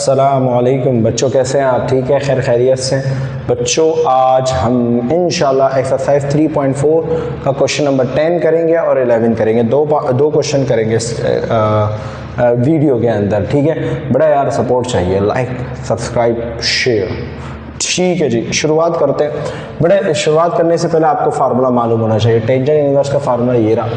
अस्सलामुअलैकुम बच्चों, कैसे हैं आप? ठीक है, खैर खैरियत से बच्चों। आज हम इंशाल्लाह एक्सरसाइज 3.4 का क्वेश्चन नंबर 10 करेंगे और 11 करेंगे। दो क्वेश्चन करेंगे वीडियो के अंदर। ठीक है, बड़ा यार सपोर्ट चाहिए, लाइक सब्सक्राइब शेयर। ठीक है जी, शुरुआत करते हैं। बड़े शुरुआत करने से पहले आपको फार्मूला मालूम होना चाहिए। टेंजेंट इनवर्स का फार्मूला ये रहा,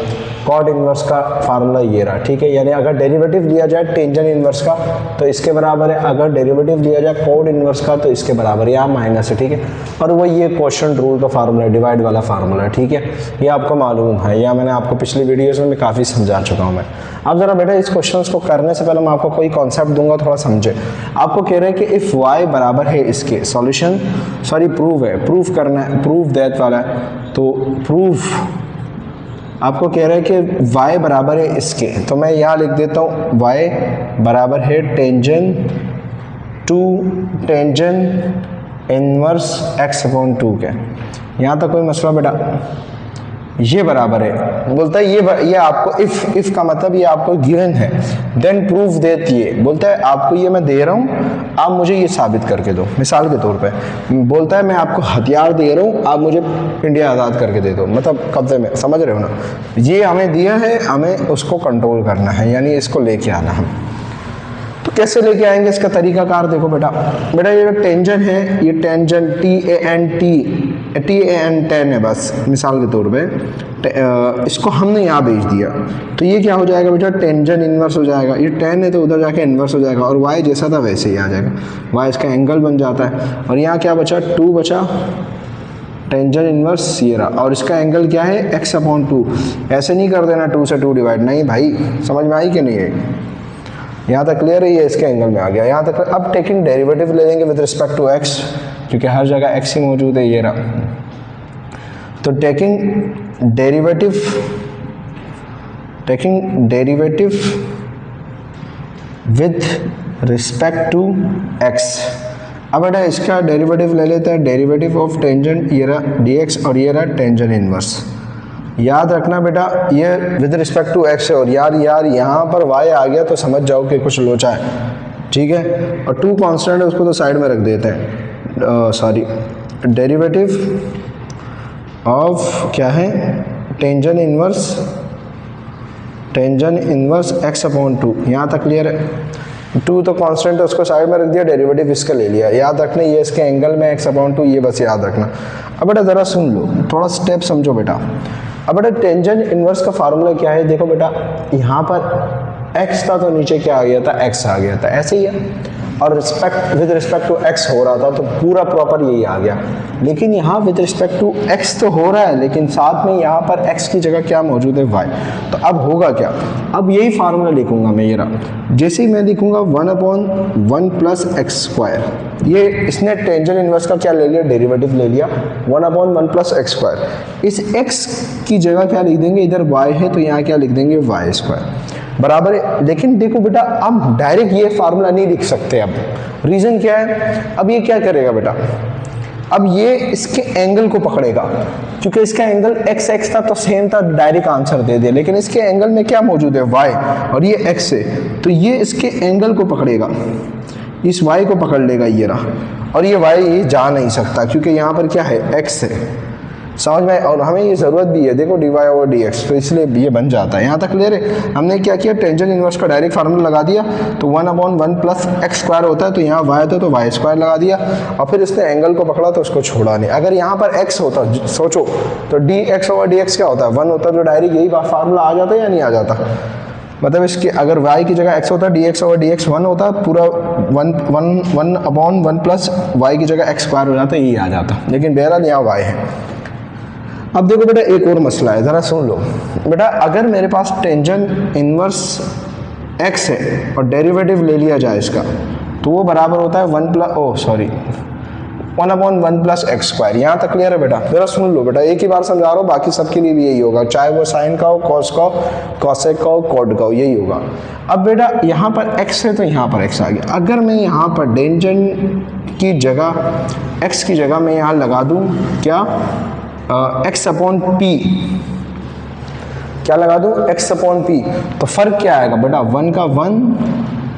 कॉट इनवर्स का फार्मूला ये रहा। ठीक है, यानी अगर डेरिवेटिव लिया जाए टेंजेंट इनवर्स का तो इसके बराबर है, अगर डेरिवेटिव लिया जाए कॉट इनवर्स का तो इसके बराबर है, या माइनस है। ठीक है, और वो ये क्वोशिएंट रूल का फार्मूला है, डिवाइड वाला फार्मूला है। ठीक है, ये आपको मालूम है, या मैंने आपको पिछली वीडियोज़ में काफ़ी समझा चुका हूँ मैं। अब जरा बेटा इस क्वेश्चन को करने से पहले मैं आपको कोई कॉन्सेप्ट दूंगा, थोड़ा समझे। आपको कह रहे हैं कि इफ़ y बराबर है इसके, सॉल्यूशन सॉरी प्रूव है, प्रूफ करना है, प्रूफ दैट वाला है, तो प्रूफ आपको कह रहे हैं कि y बराबर है इसके, तो मैं यहाँ लिख देता हूँ y बराबर है tangent to tangent inverse x upon 2 के। यहाँ तक कोई मसला बेटा? ये बराबर है, बोलता है ये आपको इफ का मतलब ये आपको गिवन है, देन प्रूफ देती है। बोलता है आपको ये मैं दे रहा हूँ, आप मुझे ये साबित करके दो। मिसाल के तौर पे बोलता है मैं आपको हथियार दे रहा हूँ, आप मुझे इंडिया आज़ाद करके दे दो, मतलब कब्जे में, समझ रहे हो ना? ये हमें दिया है, हमें उसको कंट्रोल करना है, यानी इसको लेके आना हम। तो कैसे लेके आएंगे, इसका तरीकाकार देखो बेटा। ये टेंजेंट है, ये टेंजेंट टेन है बस, मिसाल के तौर पे इसको हमने यहाँ भेज दिया, तो ये क्या हो जाएगा बेटा? टेंजेंट इनवर्स हो जाएगा। ये 10 है तो उधर जाके इनवर्स हो जाएगा, और y जैसा था वैसे ही आ जाएगा, y इसका एंगल बन जाता है। और यहाँ क्या बचा? 2 बचा, टेंजेंट इनवर्स ये रहा, और इसका एंगल क्या है? x upon 2। ऐसे नहीं कर देना 2 से 2 डिवाइड, नहीं भाई, समझ में आई कि नहीं है? यहाँ तक क्लियर है? ये इसके एंगल में आ गया यहाँ तक। अब टेकिंग डेरिवेटिव ले लेंगे विद रिस्पेक्ट टू x, क्योंकि हर जगह x ही मौजूद है, ये रहा। तो taking derivative with respect to x। अब बेटा इसका डेरिवेटिव ले लेते हैं, डेरिवेटिव ऑफ टेंजेंट ये रहा dx, और ये रहा टेंजेंट इनवर्स। याद रखना बेटा ये विद रिस्पेक्ट टू x है, और यार यहाँ पर y आ गया तो समझ जाओ कि कुछ लोचा है। ठीक है, और 2 कांस्टेंट है, उसको तो साइड में रख देते हैं। सॉरी, डेरिवेटिव ऑफ क्या है? Tangent inverse x upon 2। यहाँ तक क्लियर है? 2 तो कांस्टेंट है, उसको साइड में रख दिया, डेरिवेटिव इसका ले लिया। याद रखना ये इसके एंगल में x अपॉन 2, ये बस याद रखना। अब बेटा ज़रा सुन लो, थोड़ा स्टेप समझो बेटा। अब बेटा टेंजेंट इनवर्स का फार्मूला क्या है? देखो बेटा, यहाँ पर x था तो नीचे क्या आ गया था? x आ गया था, ऐसे ही है। और विद रिस्पेक्ट टू x हो रहा था तो पूरा प्रॉपर यही आ गया। लेकिन यहाँ विद रिस्पेक्ट टू x तो हो रहा है, लेकिन साथ में यहाँ पर x की जगह क्या मौजूद है? y। तो अब होगा क्या? अब यही फार्मूला लिखूंगा मैं, ये रहा। जैसे ही मैं लिखूंगा 1/1 प्लस एक्स स्क्वायर, ये इसने टेंजेंट इनवर्स का क्या ले लिया? डेरिवेटिव ले लिया, 1/1 प्लस एक्स स्क्वायर। इस x की जगह क्या लिख देंगे? इधर y है तो यहाँ क्या लिख देंगे? y स्क्वायर बराबर है। लेकिन देखो बेटा, अब डायरेक्ट ये फार्मूला नहीं लिख सकते। अब रीजन क्या है? अब ये क्या करेगा बेटा? अब ये इसके एंगल को पकड़ेगा, क्योंकि इसका एंगल x था तो सेम था, डायरेक्ट आंसर दे दे। लेकिन इसके एंगल में क्या मौजूद है? y, और ये x है, तो ये इसके एंगल को पकड़ेगा, इस y को पकड़ लेगा, ये रहा। और ये y ये जा नहीं सकता, क्योंकि यहाँ पर क्या है? x है, समझ में? और हमें ये ज़रूरत भी है, देखो dy ओवर dx, तो इसलिए ये बन जाता है। यहाँ तक क्लियर है? हमने क्या किया? टेंजेंट इनवर्स का डायरेक्ट फार्मूला लगा दिया, तो 1/1 प्लस एक्स स्क्वायर होता है, तो यहाँ y था तो y स्क्वायर लगा दिया, और फिर इसने एंगल को पकड़ा तो उसको छोड़ा नहीं। अगर यहाँ पर x होता, सोचो, तो dx ओवर dx क्या होता है? 1 होता, तो डायरेक्ट यही फार्मूला आ जाता या नहीं आ जाता? मतलब इसके अगर y की जगह x होता, dx ओवर dx 1 होता, पूरा 1/1 प्लस y की जगह x स्क्वायर हो जाता, यही आ जाता। लेकिन बहरहाल यहाँ y है। अब देखो बेटा एक और मसला है, ज़रा सुन लो बेटा। अगर मेरे पास टेंजेंट इनवर्स x है और डेरिवेटिव ले लिया जाए इसका, तो वो बराबर होता है 1/1 प्लस एक्स स्क्वायर। यहाँ तक क्लियर है बेटा? ज़रा सुन लो बेटा, एक ही बार समझा रहा हूँ, बाकी सबके लिए भी यही होगा, चाहे वो साइन का हो, कॉस का हो, कॉसेक का हो, कॉड का हो, यही होगा। अब बेटा यहाँ पर x है तो यहाँ पर x आ गया। अगर मैं यहाँ पर टेंजेंट की जगह x की जगह मैं यहाँ लगा दूँ क्या? x अपॉन p, क्या लगा दूँ? x अपॉन p, तो फर्क क्या आएगा बेटा? 1 का 1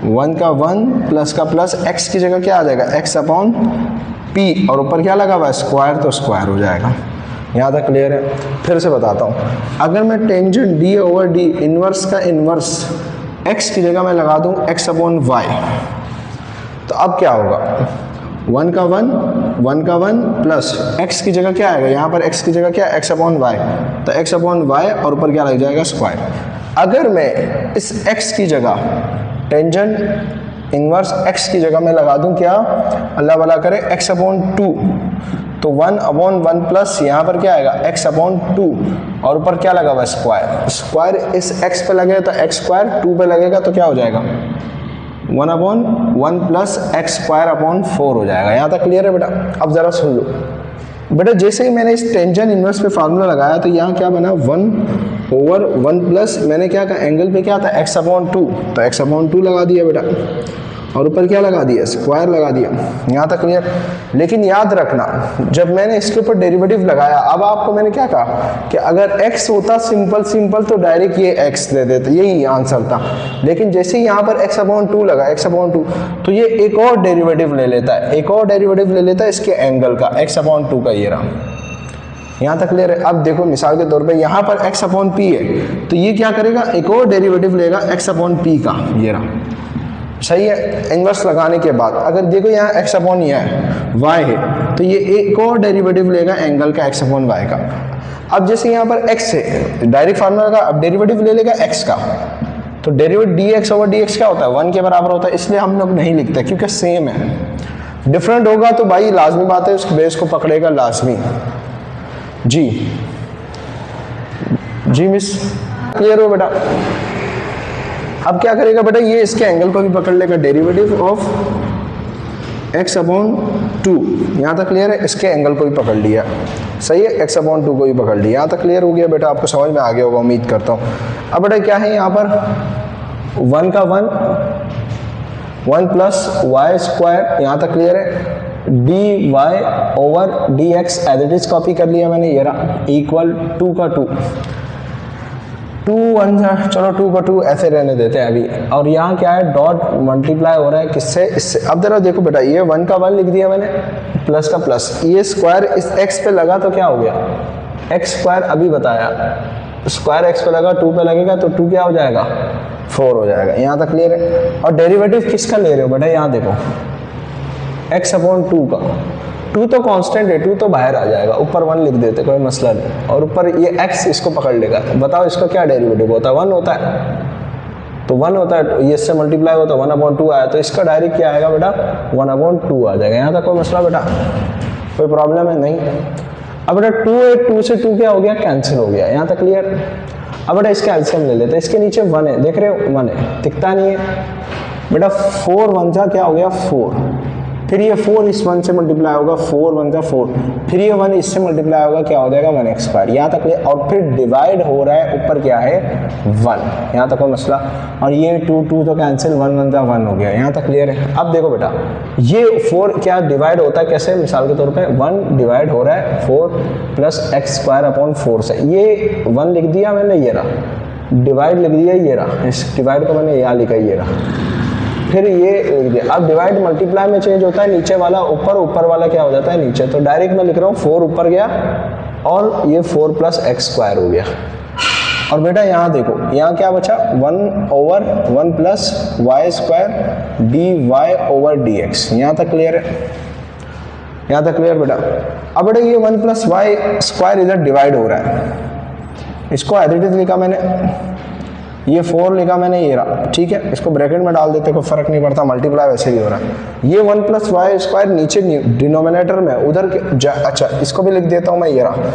1 का 1 प्लस का प्लस, x की जगह क्या आ जाएगा, x अपॉन p, और ऊपर क्या लगा हुआ है स्क्वायर, तो स्क्वायर हो जाएगा। यहाँ तक क्लियर है। फिर से बताता हूँ, अगर मैं tangent d over d inverse का इनवर्स x की जगह मैं लगा दूँ x अपॉन y, तो अब क्या होगा, 1 का 1 प्लस x की जगह क्या आएगा, यहाँ पर x की जगह क्या है x अपॉन y, तो x अपॉन y और ऊपर क्या लग जाएगा स्क्वायर। अगर मैं इस x की जगह टेंजेंट इनवर्स x की जगह मैं लगा दूं क्या, अल्लाह भला करे, x अपॉन 2, तो 1 अपॉन 1 प्लस यहाँ पर क्या आएगा x अपॉन 2 और ऊपर क्या लगा हुआ स्क्वायर, स्क्वायर इस x पे लगेगा तो x स्क्वायर, 2 पे लगेगा तो क्या हो जाएगा 1 upon 1 plus x square upon 4 हो जाएगा। यहाँ तक क्लियर है बेटा। अब जरा सुन लो बेटा, जैसे ही मैंने इस टेंजेंट इनवर्स पे फार्मूला लगाया तो यहाँ क्या बना 1 ओवर 1 प्लस, मैंने क्या कहा एंगल पे क्या था x अपॉन 2, तो x अपॉन 2 लगा दिया बेटा और ऊपर क्या लगा दिया स्क्वायर लगा दिया। यहाँ तक क्लियर। लेकिन याद रखना जब मैंने इसके ऊपर डेरिवेटिव लगाया, अब आपको मैंने क्या कहा कि अगर x होता सिंपल तो डायरेक्ट ये x दे देते, यही आंसर था। लेकिन जैसे ही यहाँ पर x अपॉन 2 लगा, x अपॉन 2, तो ये एक और डेरिवेटिव ले लेता है, एक और डेरिवेटिव ले लेता है इसके एंगल का, x अपॉन 2 का, ये रहा। यहाँ तक क्लियर है। अब देखो मिसाल के तौर पे यहाँ पर x अपॉन p है, तो ये क्या करेगा एक और डेरिवेटिव लेगा x अपॉन p का, ये रहा। सही है। इनवर्स लगाने के बाद अगर देखो यहाँ x अपॉन ये है y है, तो ये एक और डेरिवेटिव लेगा एंगल का x अपॉन y का। अब जैसे यहाँ पर x है, डायरेक्ट फार्मूला का, अब डेरिवेटिव ले लेगा x का, तो डेरिवेटिव dx ओवर dx क्या होता है 1 के बराबर होता है, इसलिए हम लोग नहीं लिखते क्योंकि सेम है। डिफरेंट होगा तो भाई लाजमी बात है उस बेस को पकड़ेगा लाजमी। जी मिस क्लियर हो बेटा। अब क्या करेगा बेटा, ये इसके एंगल को भी पकड़ लेगा, डेरिवेटिव ऑफ x अपॉन 2, यहाँ तक क्लियर है। इसके एंगल को भी पकड़ लिया, सही है, x अपॉन 2 को भी पकड़ लिया। यहाँ तक क्लियर हो गया बेटा, आपको समझ में आ गया होगा उम्मीद करता हूँ। अब बेटा क्या है यहाँ पर 1 का 1 प्लस वाई स्क्वायर, यहाँ तक क्लियर है, dy over dx as it is copy कर लिया मैंने, ये रहा, इक्वल 2 का 2, 2 1 चलो 2 का 2 ऐसे रहने देते हैं अभी। और यहाँ क्या है डॉट मल्टीप्लाई हो रहा है किससे, इससे। अब जरा देखो बेटा, ये 1 का 1 लिख दिया मैंने, प्लस का प्लस, ये स्क्वायर इस x पे लगा तो क्या हो गया x स्क्वायर, अभी बताया स्क्वायर x पे लगा 2 पे लगेगा तो 2 क्या हो जाएगा 4 हो जाएगा। यहाँ तक क्लियर है। और डेरिवेटिव किसका ले रहे हो बेटा, यहाँ देखो x अपॉन 2 का, 2 तो कांस्टेंट है, 2 तो बाहर आ जाएगा, ऊपर 1 लिख देते कोई मसला नहीं, और ऊपर ये x इसको पकड़ लेगा। बताओ इसका क्या डेरिवेटिव होता है, 1 होता है, तो 1 होता है, ये इससे मल्टीप्लाई होता है 1 अपॉन 2 आया, तो इसका डायरेक्ट क्या आएगा बेटा 1 अपॉन 2 आ जाएगा। यहाँ तक कोई मसला बेटा, कोई प्रॉब्लम है नहीं। अब बेटा 2 है, 2 से 2 क्या हो गया कैंसिल हो गया। यहाँ तक क्लियर। अब बेटा इसके एलसीएम ले लेते हैं, इसके नीचे 1 है, देख रहे हो 1 है, दिखता नहीं है बेटा, 4 1 जा क्या हो गया 4, फिर ये 4 इस 1 से मल्टीप्लाई होगा, 4 1 जा 4, फिर ये 1 इससे मल्टीप्लाई होगा, क्या हो जाएगा 1x स्क्वायर। यहाँ तक और फिर डिवाइड हो रहा है, ऊपर क्या है 1, यहाँ तक कोई मसला। और ये 2 2 तो कैंसिल, 1 1 जा 1 हो गया। यहाँ तक क्लियर है। अब देखो बेटा, ये 4 क्या डिवाइड होता है कैसे, मिसाल के तौर पर 1 डिवाइड हो रहा है 4 प्लस x स्क्वायर अपॉन 4 से, ये 1 लिख दिया मैंने, ये रहा, डिवाइड लिख दिया, ये रहा, इस डिवाइड को मैंने यहाँ लिखा, ये रहा, फिर ये लिख दिया। अब डिवाइड मल्टीप्लाई में चेंज होता है, नीचे वाला ऊपर, ऊपर वाला क्या हो जाता है नीचे, तो डायरेक्ट मैं लिख रहा हूँ 4 ऊपर गया और ये 4 प्लस x स्क्वायर हो गया। और बेटा यहाँ देखो, यहाँ क्या बचा 1 over 1 plus Y square dy over dx। यहाँ तक क्लियर है, यहाँ तक क्लियर बेटा। अब बेटा ये 1 प्लस वाई स्क्वायर इधर डिवाइड हो रहा है, इसको एज इट इज लिखा मैंने, ये 4 लिखा मैंने, ये रहा, ठीक है, इसको ब्रैकेट में डाल देते, कोई फर्क नहीं पड़ता, मल्टीप्लाई वैसे ही हो रहा है। ये 1 प्लस वाई स्क्वायर नीचे डिनोमिनेटर में, उधर अच्छा इसको भी लिख देता हूँ मैं, ये रहा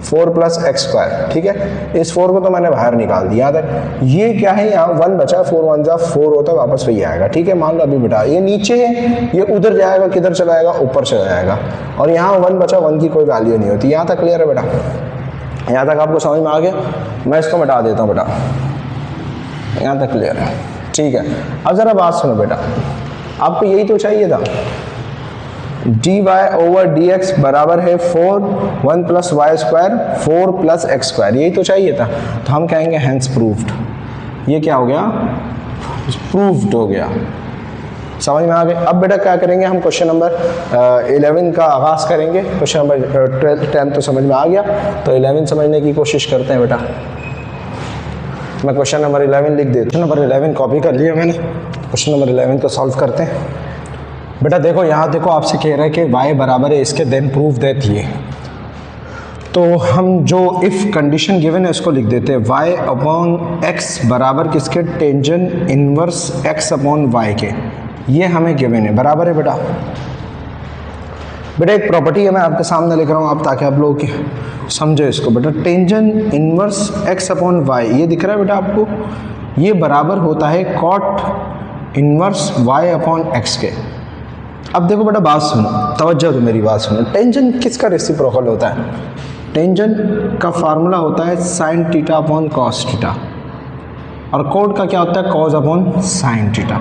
4 प्लस एक्स स्क्वायर, ठीक है। इस 4 को तो मैंने बाहर निकाल दिया तक। ये क्या है, यहाँ 1 बचा, 4 1 जा 4 होता है, वापस वही आएगा, ठीक है। मान लो अभी बेटा ये नीचे है, ये उधर जाएगा, किधर चला जाएगा, ऊपर चला जाएगा, और यहाँ 1 बचा, 1 की कोई वैल्यू नहीं होती। यहाँ तक क्लियर है बेटा, यहाँ तक आपको समझ में आ गया। मैं इसको मिटा देता हूँ बेटा, यहाँ तक क्लियर है, ठीक है। अब जरा बात सुनो बेटा, आपको यही तो चाहिए था, dy ओवर dx बराबर है 4 1 plus Y square 4 plus X square, यही तो चाहिए था। तो हम कहेंगे हैंस प्रूव्ड। ये क्या हो गया, प्रूव्ड हो गया। समझ में आ गए। अब बेटा क्या करेंगे हम, क्वेश्चन नंबर 11 का आगाज़ करेंगे। क्वेश्चन नंबर 12 10 तो समझ में आ गया, तो 11 समझने की कोशिश करते हैं बेटा। मैं क्वेश्चन नंबर 11 लिख देता हूँ। क्वेश्चन नंबर 11 कॉपी कर लिया मैंने। क्वेश्चन नंबर 11 को सॉल्व करते हैं। बेटा देखो यहाँ देखो आपसे कह रहा है कि y बराबर है इसके, देन प्रूव दैट ये। तो हम जो इफ़ कंडीशन गिवन है उसको लिख देते हैं, y अपॉन x बराबर किसके, tangent inverse x upon y के। ये हमें गिवन है, बराबर है बेटा। बेटा एक प्रॉपर्टी है मैं आपके सामने लिख रहा हूँ आप, ताकि आप लोग समझो इसको। बेटा tangent inverse x upon y, ये दिख रहा है बेटा आपको, ये बराबर होता है cot inverse y upon x के। अब देखो बेटा बात सुनो, तवज्जो दो मेरी बात सुनो। टेंजेंट किसका रेसिप्रोकल होता है? टेंजेंट का फार्मूला होता है sine theta upon cos theta, और कोड का क्या होता है, कॉस अपॉन साइन थीटा,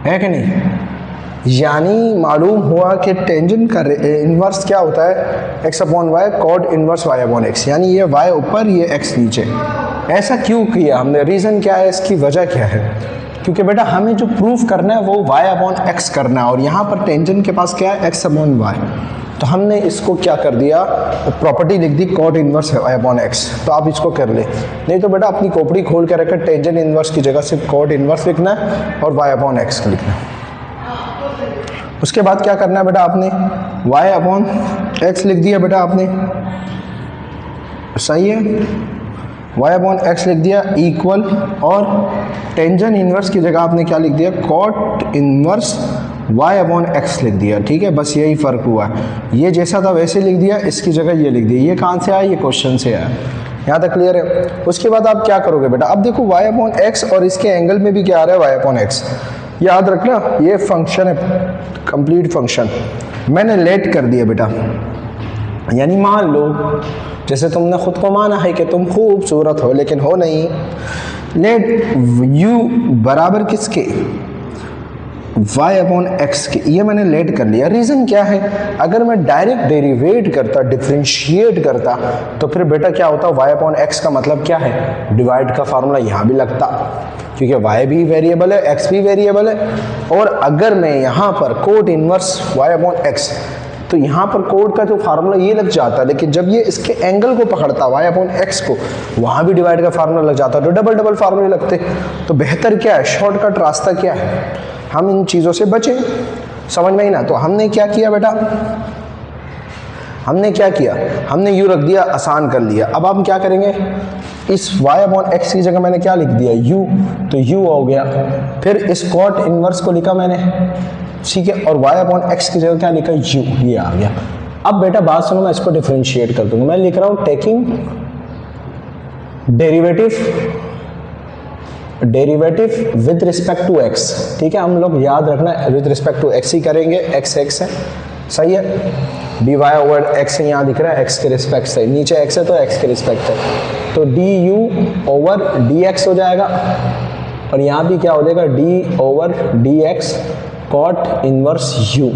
है कि नहीं? यानी मालूम हुआ कि टेंजेंट का इन्वर्स क्या होता है, x upon Y, cot inverse y upon x। यानी ये y ऊपर ये x नीचे। ऐसा क्यों किया हमने, रीज़न क्या है, इसकी वजह क्या है? क्योंकि बेटा हमें जो प्रूफ करना है वो y अपॉन x करना है, और यहाँ पर टेंजेंट के पास क्या है, x अपॉन y। तो हमने इसको क्या कर दिया, प्रॉपर्टी लिख दी cot inverse y upon x। तो आप इसको कर ले, नहीं तो बेटा अपनी खोपड़ी खोल के रखकर टेंजेंट इन्वर्स की जगह सिर्फ कॉट इन्वर्स लिखना है और y अपॉन x लिखना है। उसके बाद क्या करना है बेटा, आपने y अपॉन x लिख दिया बेटा आपने, सही है, y अपॉन x लिख दिया इक्वल, और टेंजेंट इन्वर्स की जगह आपने क्या लिख दिया, cot inverse y upon x लिख दिया। ठीक है, बस यही फ़र्क हुआ है, ये जैसा था वैसे लिख दिया, इसकी जगह ये लिख दिया। ये कहाँ से आया, ये क्वेश्चन से आया। यहाँ तक क्लियर है? उसके बाद आप क्या करोगे बेटा, अब देखो y अपॉन x और इसके एंगल में भी क्या आ रहा है, y अपॉन x। याद रखना ये फंक्शन है, कंप्लीट फंक्शन। मैंने लेट कर दिया बेटा, यानी मान लो जैसे तुमने खुद को माना है कि तुम खूबसूरत हो, लेकिन हो नहीं। लेट u बराबर किसके, y अपॉन x के, ये मैंने लेट कर लिया। रीज़न क्या है, अगर मैं डायरेक्ट डेरिवेट करता, डिफ्रेंशिएट करता, तो फिर बेटा क्या होता, y अपॉन x का मतलब क्या है, डिवाइड का फार्मूला यहाँ भी लगता, क्योंकि y भी वेरिएबल है, x भी वेरिएबल है। और अगर मैं यहाँ पर cot inverse y upon x, तो यहाँ पर कोड का जो फार्मूला ये लग जाता, लेकिन जब ये इसके एंगल को पकड़ता y अपॉन x को, वहाँ भी डिवाइड का फार्मूला लग जाता, तो डबल डबल फार्मूले लगते। तो बेहतर क्या है, शॉर्टकट रास्ता क्या है, हम इन चीज़ों से बचें। समझ में ही ना? तो हमने क्या किया बेटा, हमने क्या किया, हमने u रख दिया, आसान कर लिया। अब हम क्या करेंगे, इस y अपॉन x की जगह मैंने क्या लिख दिया, u, तो u हो गया। फिर इस कॉट इनवर्स को लिखा मैंने, ठीक है, और y अपॉन x की जगह क्या लिखा, u, ये आ गया। अब बेटा बात सुनो, मैं इसको डिफरेंशिएट कर दूंगा। मैं लिख रहा हूँ taking derivative with respect to x। ठीक है, हम लोग याद रखना विद रिस्पेक्ट टू x ही करेंगे, x है, सही है, dy ओवर x यहाँ दिख रहा है, x के रिस्पेक्ट से, नीचे x है तो x के रिस्पेक्ट है, तो du ओवर dx हो जाएगा, और यहाँ भी क्या हो जाएगा, d over dx cot inverse u।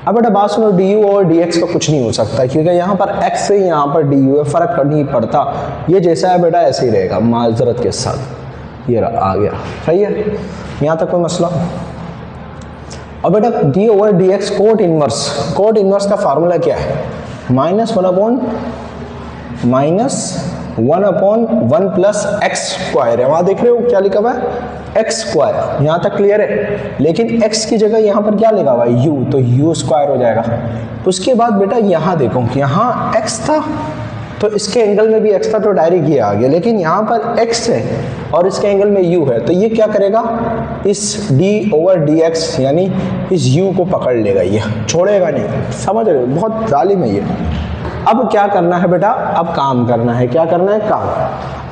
अब बेटा बात सुनो, du ओवर dx का कुछ नहीं हो सकता, क्योंकि यहाँ पर x से यहाँ पर du है, फर्क नहीं पड़ता, ये जैसा है बेटा ऐसे ही रहेगा, माजरत के साथ। ये आ गया, सही है, यहाँ तक कोई मसला। और बेटा d over dx cot inverse का फार्मूला क्या है, -1 अपॉन 1 प्लस x स्क्वायर है। वहाँ देख रहे हो क्या लिखा हुआ है, x स्क्वायर। यहाँ तक क्लियर है? लेकिन x की जगह यहाँ पर क्या लिखा हुआ है, u, तो u स्क्वायर हो जाएगा। उसके बाद बेटा यहाँ देखो, यहाँ x था तो इसके एंगल में भी x था, तो डायरेक्ट ये आ गया, लेकिन यहाँ पर x है और इसके एंगल में u है, तो ये क्या करेगा, इस d ओवर dx यानी इस u को पकड़ लेगा, ये छोड़ेगा नहीं। समझ रहे हो, बहुत जालिम है ये। अब क्या करना है बेटा, अब काम करना है, क्या करना है, काम।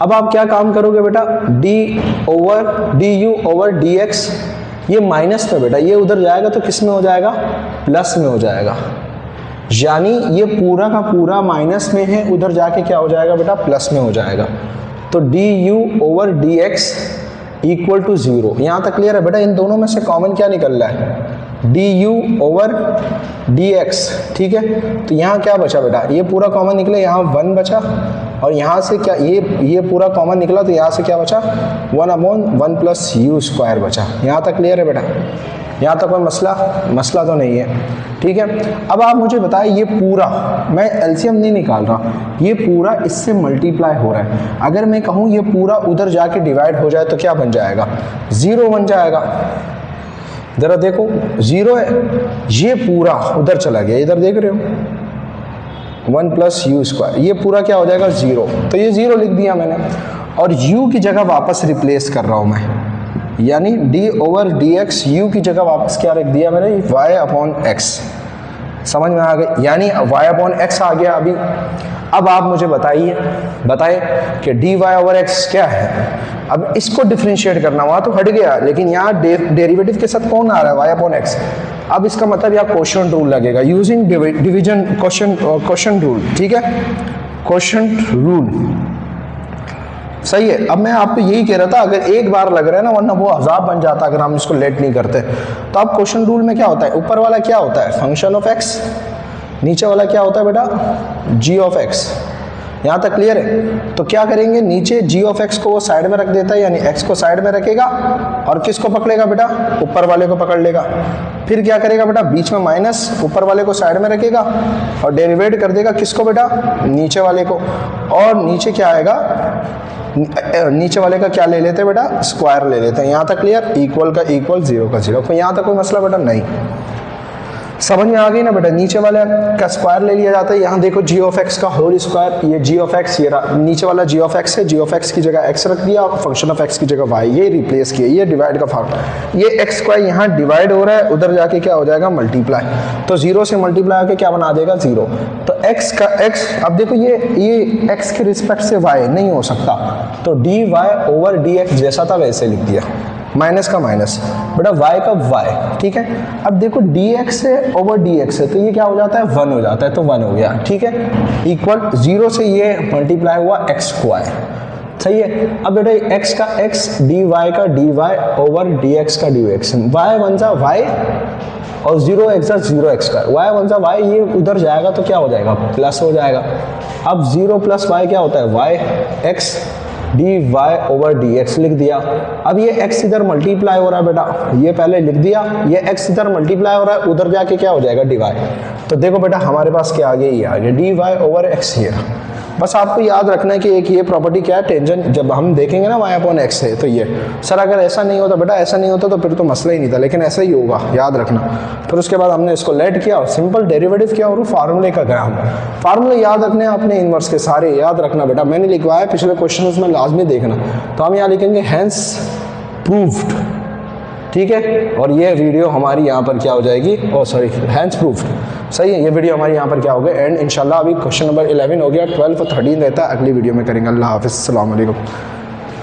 अब आप क्या काम करोगे बेटा, du ओवर dx, ये माइनस में बेटा, ये उधर जाएगा तो किस में हो जाएगा, प्लस में हो जाएगा, यानी ये पूरा का पूरा माइनस में है, उधर जाके क्या हो जाएगा बेटा, प्लस में हो जाएगा। तो du over dx equal to 0। यहाँ तक क्लियर है बेटा? इन दोनों में से कॉमन क्या निकल रहा है, du ओवर dx। ठीक है, तो यहाँ क्या बचा बेटा, ये पूरा कॉमन निकले, यहाँ 1 बचा और यहाँ से क्या ये पूरा कॉमन निकला तो यहाँ से क्या बचा 1/1 प्लस यू स्क्वायर बचा। यहाँ तक क्लियर है बेटा? यहाँ तक कोई मसला तो नहीं है, ठीक है। अब आप मुझे बताएं, ये पूरा मैं एलसीएम नहीं निकाल रहा, ये पूरा इससे मल्टीप्लाई हो रहा है। अगर मैं कहूँ ये पूरा उधर जाके डिवाइड हो जाए तो क्या बन जाएगा? 0 बन जाएगा। जरा देखो 0 है, ये पूरा उधर चला गया, इधर देख रहे हो 1 प्लस यू स्क्वायर, ये पूरा क्या हो जाएगा 0। तो ये 0 लिख दिया मैंने, और u की जगह वापस रिप्लेस कर रहा हूँ मैं, यानी d/dx u की जगह वापस क्या रख दिया मैंने? y/x। समझ में आ गई? यानी y/x आ गया अभी। अब आप मुझे बताइए कि dy/x क्या है। अब इसको डिफरेंशिएट करना, वहाँ तो हट गया, लेकिन यहाँ डेरिवेटिव के साथ कौन आ रहा है? y/x। अब इसका मतलब यहाँ क्वोशिएंट रूल लगेगा, यूजिंग डिवीजन क्वोशिएंट रूल, ठीक है, क्वोशिएंट रूल, सही है। अब मैं आपको यही कह रहा था, अगर एक बार लग रहा है ना, वरना वो अजाब बन जाता अगर हम इसको लेट नहीं करते। तो अब क्वोशिएंट रूल में क्या होता है? ऊपर वाला क्या होता है? फंक्शन ऑफ x, नीचे वाला क्या होता है बेटा? g of x। यहाँ तक क्लियर है? तो क्या करेंगे, नीचे g ऑफ x को वो साइड में रख देता है, यानी x को साइड में रखेगा, और किसको पकड़ेगा बेटा? ऊपर वाले को पकड़ लेगा। फिर क्या करेगा बेटा? बीच में माइनस, ऊपर वाले को साइड में रखेगा और डेरिवेट कर देगा किसको बेटा? नीचे वाले को। और नीचे क्या आएगा? नीचे वाले का क्या ले लेते हैं बेटा? स्क्वायर ले लेते हैं। यहाँ तक क्लियर? इक्वल का इक्वल, 0 का 0। तो यहाँ तक कोई मसला बेटा नहीं? समझ में आ गई ना बेटा? नीचे वाले का स्क्वायर ले लिया जाता है। यहाँ देखो g ऑफ x का होल स्क्वायर, ये g ऑफ x, ये नीचे वाला g ऑफ x है, g ऑफ x की जगह x रख दिया और फंक्शन ऑफ x की जगह y, ये रिप्लेस किया, ये डिवाइड का फॉर्म। ये x स्क्वायर यहाँ डिवाइड हो रहा है, उधर जाके क्या हो जाएगा? मल्टीप्लाई। तो 0 से मल्टीप्लाई होकर क्या बना देगा? 0। तो x का x, अब देखो ये x के रिस्पेक्ट से y नहीं हो सकता, तो dy/dx जैसा था वैसे लिख दिया, माइनस का माइनस बेटा, y का y, ठीक है। अब देखो dx से ओवर dx है, तो ये क्या हो जाता है? 1 हो जाता है, तो 1 हो गया, ठीक है। इक्वल 0 से ये मल्टीप्लाई हुआ x स्क्वायर, सही है। अब बेटा x का x, dy का dy ओवर dx का dx, y बन जा y और 0x 0x स्क्वायर, y बन जा y, ये उधर जाएगा तो क्या हो जाएगा? प्लस हो जाएगा। अब 0 प्लस y क्या होता है? y x dy over dx लिख दिया। अब ये x इधर मल्टीप्लाई हो रहा है बेटा, ये पहले लिख दिया, ये x इधर मल्टीप्लाई हो रहा है, उधर जाके क्या हो जाएगा? dy। तो देखो बेटा हमारे पास क्या आ गया? ये आ गया dy ओवर x हियर। बस आपको याद रखना है कि एक ये प्रॉपर्टी क्या है, टेंजेंट, जब हम देखेंगे ना y/x है, तो ये सर अगर ऐसा नहीं होता बेटा, ऐसा नहीं होता तो फिर तो मसला ही नहीं था, लेकिन ऐसा ही होगा, याद रखना। फिर उसके बाद हमने इसको लेट किया, सिंपल डेरिवेटिव किया और फार्मूले का गया। हम फार्मूले याद रखने अपने इनवर्स के सारे याद रखना बेटा, मैंने लिखवाया पिछले क्वेश्चन में, लाजमी देखना। तो हम यहाँ लिखेंगे हैंस प्रूव्ड, ठीक है। और ये वीडियो हमारी यहाँ पर क्या हो जाएगी? ओ सॉरी, हैंस प्रूव्ड, सही है। ये वीडियो हमारी यहाँ पर क्या हो गया? एंड इंशाल्लाह अभी क्वेश्चन नंबर 11 हो गया, 12 और 13 रहता है, अगली वीडियो में करेंगे। अल्लाह हाफिज़, अस्सलाम वालेकुम।